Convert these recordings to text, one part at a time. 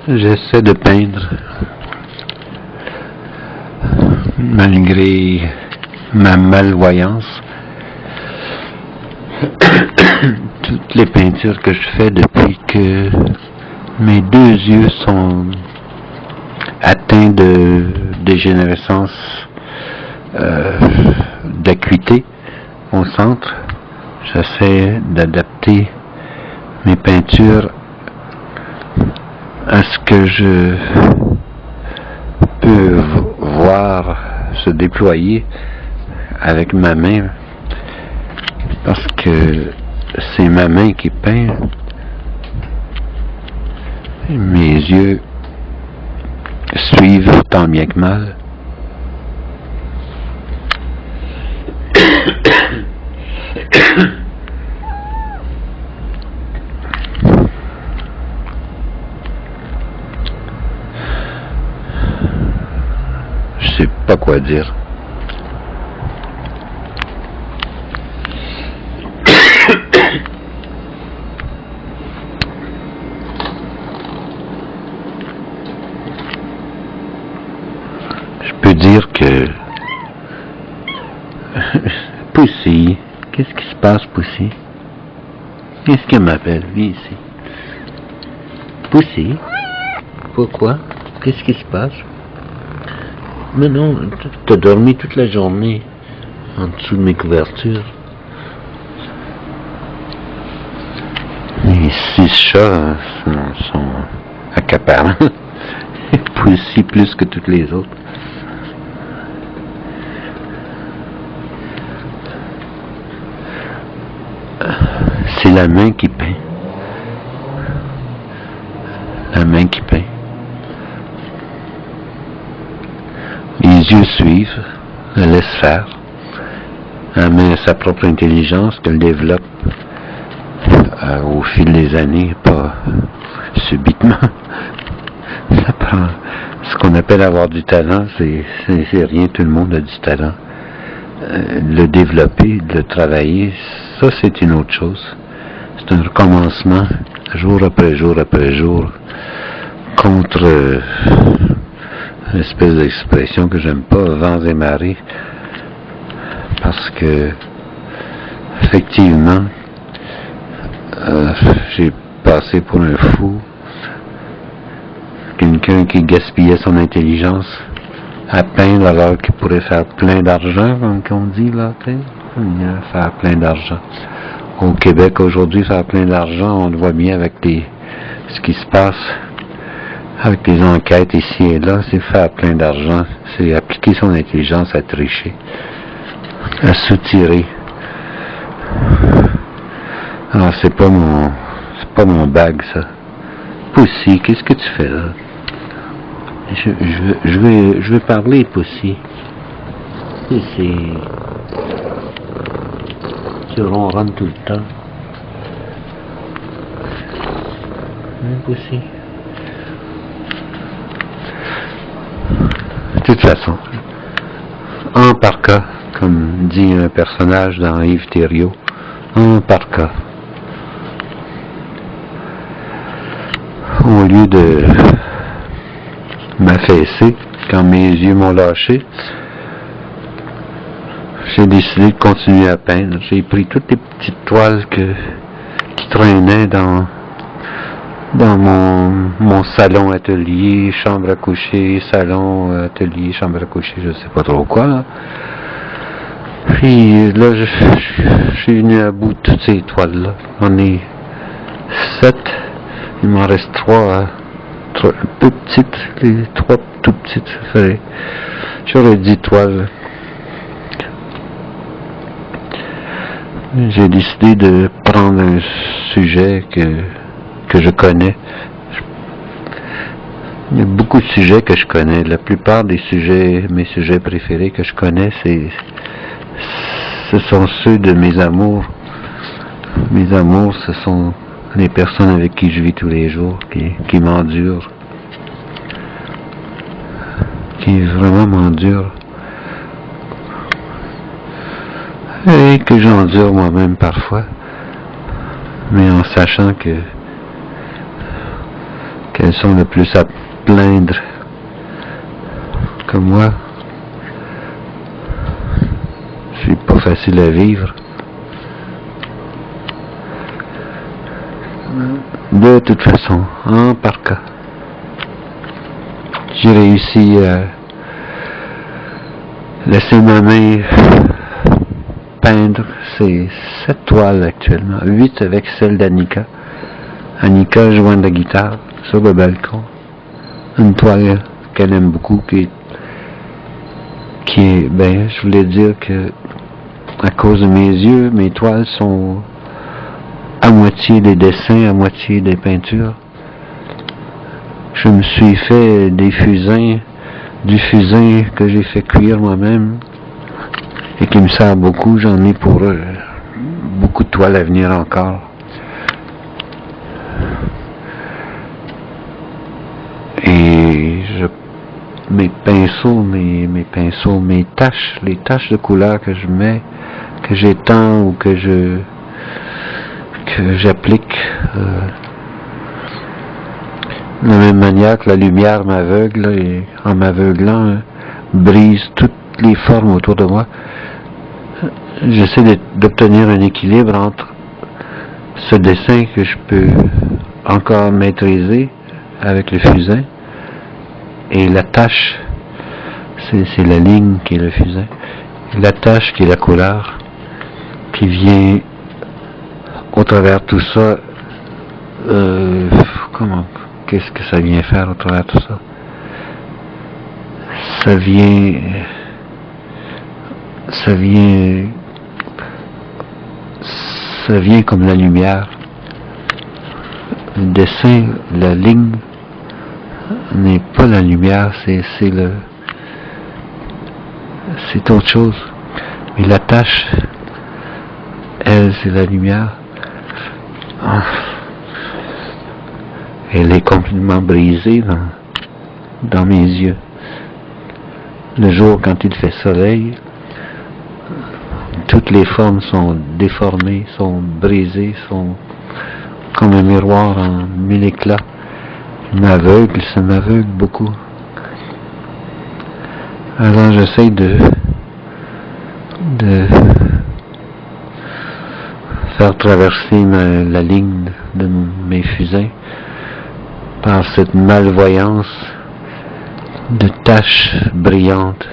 J'essaie de peindre malgré ma malvoyance. Toutes les peintures que je fais depuis que mes deux yeux sont atteints de dégénérescence d'acuité au centre, j'essaie d'adapter mes peintures à ce que je peux voir se déployer avec ma main, parce que c'est ma main qui peint. Mes yeux suivent tant bien que mal. Je sais pas quoi dire. Je peux dire que Pussy, qu'est-ce qui se passe, Pussy? Qu'est-ce qu'elle m'appelle? Viens ici. Pussy? Pourquoi? Qu'est-ce qui se passe? Mais non, t'as dormi toute la journée en dessous de mes couvertures. Les 6 chats sont accaparants. Pussy plus que toutes les autres. C'est la main qui peint. La main qui peint. Les yeux suivent, elle laisse faire. La main a sa propre intelligence qu'elle développe au fil des années, pas subitement. Ça prend ce qu'on appelle avoir du talent, c'est rien, tout le monde a du talent. Le développer, le travailler, ça c'est une autre chose. C'est un recommencement, jour après jour après jour, contre l'espèce d'expression que j'aime pas, vents et marées, parce que effectivement, j'ai passé pour un fou, quelqu'un qui gaspillait son intelligence à peindre alors qu'il pourrait faire plein d'argent, comme on dit là, faire plein d'argent. Au Québec aujourd'hui, faire plein d'argent, on le voit bien avec ce qui se passe, avec les enquêtes ici et là, c'est faire plein d'argent, c'est appliquer son intelligence à tricher, à soutirer. Alors c'est pas mon bag ça. Pussy, qu'est-ce que tu fais là? Je vais parler, Pussy. Tu ronronnes tout le temps. Pussy. De toute façon, un par cas, comme dit un personnage dans Yves Thériault, un par cas. Au lieu de m'affaisser quand mes yeux m'ont lâché, j'ai décidé de continuer à peindre. J'ai pris toutes les petites toiles qui traînaient dans mon salon atelier, chambre à coucher, salon atelier, chambre à coucher, je sais pas trop quoi là. Puis là je suis venu à bout de toutes ces toiles là. On est 7, il m'en reste 3 peu petites, les 3 tout petites, j'aurais 10 toiles. J'ai décidé de prendre un sujet que je connais. Il y a beaucoup de sujets que je connais. La plupart des sujets, mes sujets préférés que je connais, ce sont ceux de mes amours. Mes amours, ce sont les personnes avec qui je vis tous les jours, qui m'endurent. Qui vraiment m'endurent. Et que j'endure moi-même parfois, mais en sachant qu'elles elles sont le plus à plaindre que moi. C'est pas facile à vivre. De toute façon, en par cas, j'ai réussi à laisser ma main peindre ces 7 toiles actuellement, 8 avec celle d'Annika. Annika jouant de la guitare sur le balcon. Une toile qu'elle aime beaucoup, qui est, ben, je voulais dire que à cause de mes yeux, mes toiles sont à moitié des dessins, à moitié des peintures. Je me suis fait des fusains, du fusain que j'ai fait cuire moi-même et qui me sert beaucoup. J'en ai pour beaucoup de toiles à venir encore. Et mes pinceaux, mes taches, les taches de couleur que je mets, que j'étends ou que j'applique de la même manière que la lumière m'aveugle et en m'aveuglant brise toutes les formes autour de moi. J'essaie d'obtenir un équilibre entre ce dessin que je peux encore maîtriser avec le fusain et la tache, c'est la ligne qui est le fusain, et la tache qui est la couleur, qui vient au travers de tout ça. Qu'est-ce que ça vient faire au travers de tout ça? Ça vient comme la lumière. Le dessin, la ligne n'est pas la lumière, c'est autre chose. Mais la tache, elle, c'est la lumière. Elle est complètement brisée dans mes yeux. Le jour, quand il fait soleil, toutes les formes sont déformées, sont brisées, sont comme un miroir en mille éclats. Ça m'aveugle beaucoup. Alors j'essaie de faire traverser la ligne de mes fusains par cette malvoyance de taches brillantes,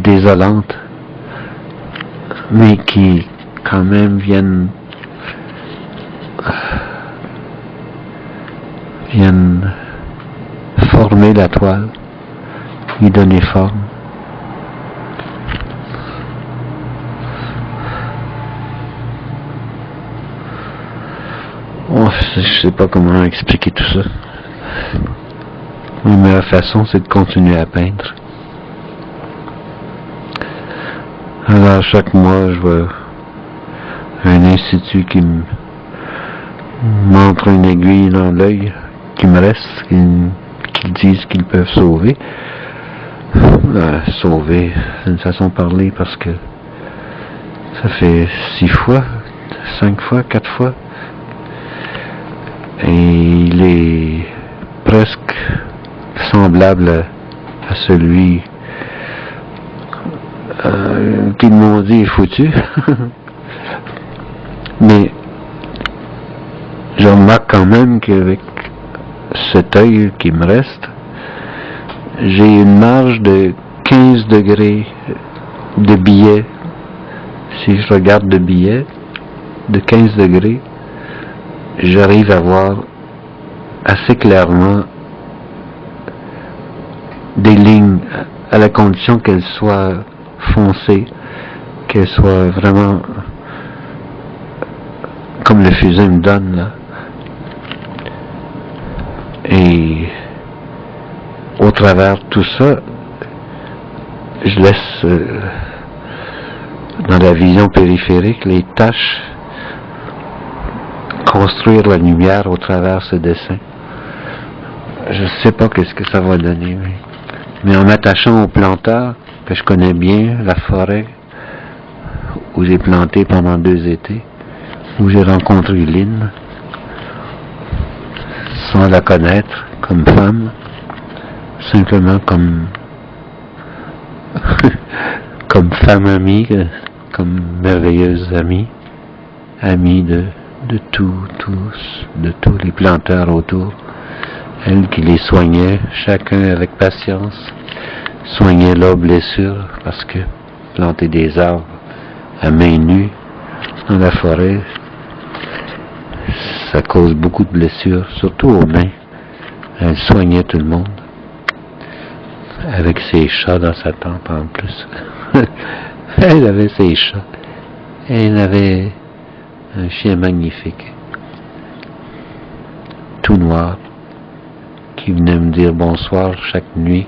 désolantes, mais qui quand même viennent former la toile, lui donner forme. Je sais pas comment expliquer tout ça. La meilleure façon, c'est de continuer à peindre. Alors, chaque mois, je vais à un institut qui me montre une aiguille dans l'œil qui me reste, qu'ils disent qu'ils peuvent sauver. Sauver, c'est une façon de parler parce que ça fait 6 fois, 5 fois, 4 fois. Et il est presque semblable à celui qu'ils m'ont dit est foutu. Mais je remarque quand même qu'avec cet œil qui me reste, j'ai une marge de 15 degrés de biais. Si je regarde de biais de 15 degrés, j'arrive à voir assez clairement des lignes, à la condition qu'elles soient foncées, qu'elles soient vraiment comme le fusain me donne là. Et au travers de tout ça, je laisse dans la vision périphérique les taches construire la lumière au travers ce dessin. Je ne sais pas qu'est-ce que ça va donner, mais en m'attachant au planteur que je connais bien, la forêt où j'ai planté pendant 2 étés, où j'ai rencontré Lynn, sans la connaître comme femme, simplement comme comme femme amie, comme merveilleuse amie, amie de tous les planteurs autour. Elle qui les soignait, chacun avec patience, soignait leurs blessures, parce que planter des arbres à main nue dans la forêt, ça cause beaucoup de blessures, surtout aux mains. Elle soignait tout le monde, avec ses chats dans sa tente en plus. Elle avait ses chats. Elle avait un chien magnifique, tout noir, qui venait me dire bonsoir chaque nuit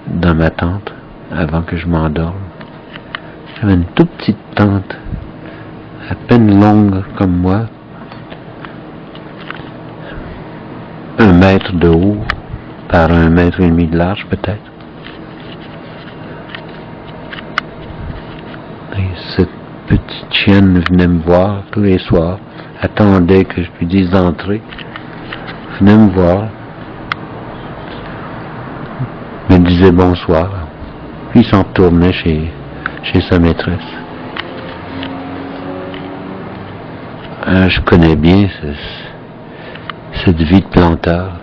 dans ma tente avant que je m'endorme. J'avais une toute petite tente, à peine longue comme moi, 1 mètre de haut par 1,5 mètre de large peut-être. Et cette petite chienne venait me voir tous les soirs, attendait que je lui dise d'entrer, venait me voir, me disait bonsoir, puis s'en retournait chez sa maîtresse. Je connais bien cette vie de planteur.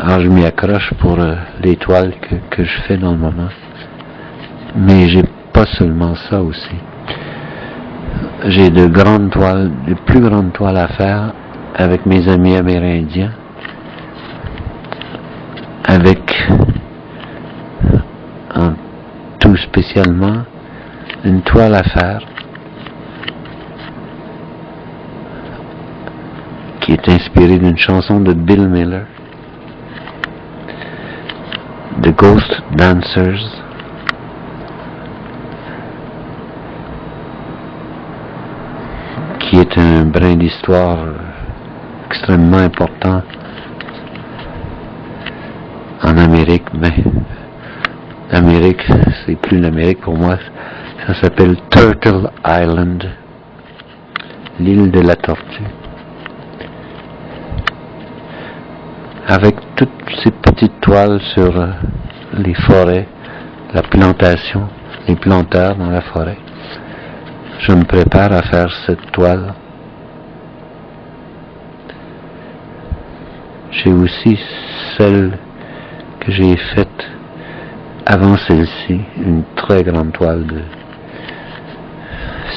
Alors je m'y accroche pour les toiles que je fais dans le moment. Mais j'ai pas seulement ça aussi. J'ai de plus grandes toiles à faire avec mes amis amérindiens, avec tout spécialement une toile à faire qui est inspirée d'une chanson de Bill Miller, The Ghost Dancers, qui est un brin d'histoire extrêmement important en Amérique. Mais l'Amérique, c'est plus l'Amérique pour moi, ça s'appelle Turtle Island, l'île de la tortue. Avec toutes ces petites toiles sur les forêts, la plantation, les planteurs dans la forêt. Je me prépare à faire cette toile. J'ai aussi celle que j'ai faite avant celle-ci, une très grande toile de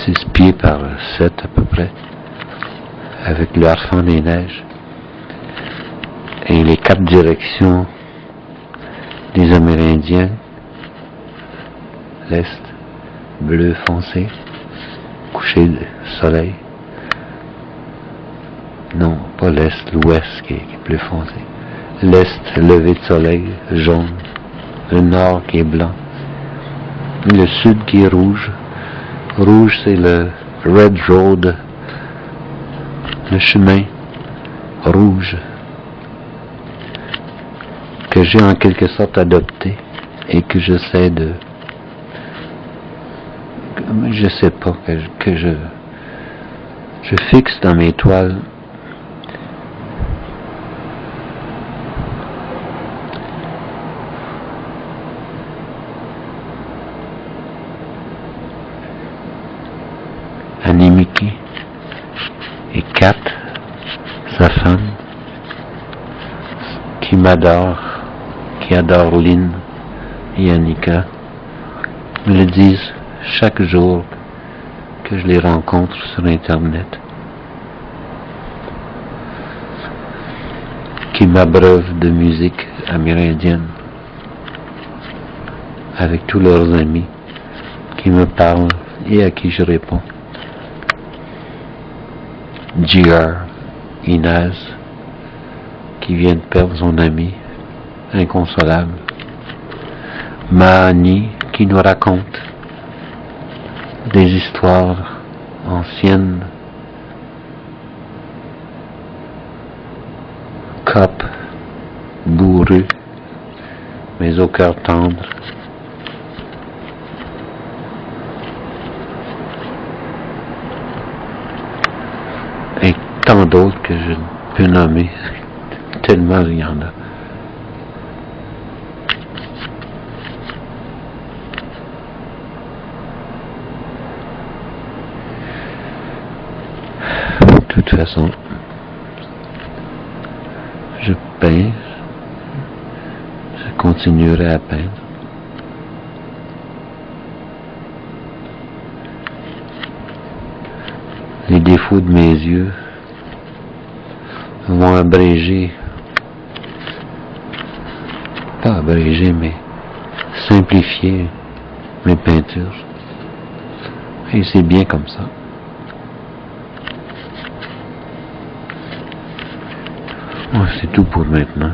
6 pieds par 7 à peu près, avec le harfang des neiges et les 4 directions des Amérindiens, l'Est, bleu foncé, coucher de soleil, non, pas l'Est, l'Ouest qui est bleu foncé, l'Est, lever de soleil, jaune, le Nord qui est blanc, le Sud qui est rouge, rouge c'est le Red Road, le chemin rouge, que j'ai en quelque sorte adopté et que j'essaie de, je sais pas, que je fixe dans mes toiles Animiki et Kat, sa femme, qui m'adore, qui adore Lynn et Annika, me le disent chaque jour que je les rencontre sur Internet, qui m'abreuvent de musique amérindienne avec tous leurs amis, qui me parlent et à qui je réponds. J.R. Inez, qui vient de perdre son ami, inconsolable. Mahani, qui nous raconte des histoires anciennes. Cop, bourru, mais au cœur tendre. Et tant d'autres que je ne peux nommer, tellement il y en a. De toute façon, je peins, je continuerai à peindre. Les défauts de mes yeux vont abréger, pas abréger, mais simplifier mes peintures. Et c'est bien comme ça. C'est tout pour maintenant.